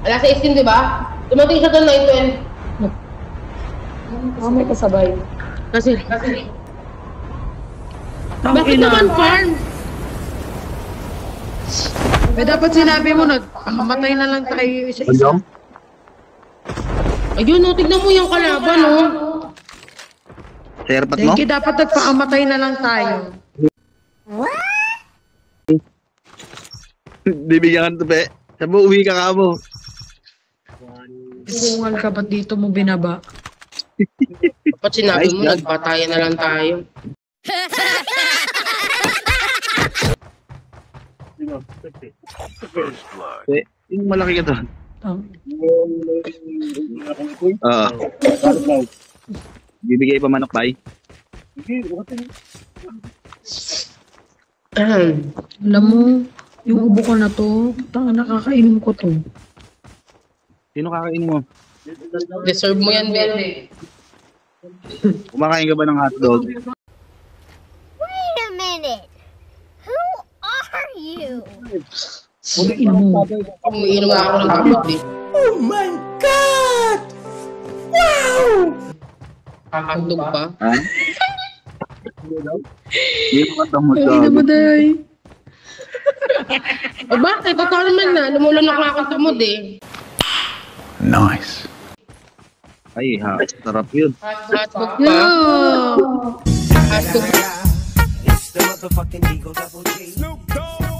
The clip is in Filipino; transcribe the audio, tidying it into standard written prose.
Alas 16, di ba? Dumating siya doon 9:12. May kasabay. Kasi. Bakit naman farm? Dapat sinabi mo na, mamatay na lang tayo isa-isa. Ayun, no, tignan mo yung kalaban, no? Serpat mo? Denki, dapat nagpaamatay na lang tayo. Bibigyan ka to, pe. Sabi, uwi ka ka mo. Bungal ka, ba't dito mo binaba? Dapat sinabi mo, nagpatayan na lang tayo. Pe, yung malaki ka to. Oo. Bibigay pa manok, bay? Alam mo, yung ubo ko na to, nakakainom ko to. Sino kakainin mo? Deserve mo yan, Bebe. Kumakain ka ba ng hotdog? Wait a minute. Who are you? Umiinom nga ako ng gamot, eh. Oh my God! Wow! Hotdog pa. Ha? Hindi mo katamot ka. Ay, namaday. O bakit? Totoo naman na. Lumulunok na akong tumod, eh. Nice. Ay, ha. Sarap yun. Hotdog pa. Yeah. Hotdog. It's the motherfucking Eagle Double G. Snoop Dogg.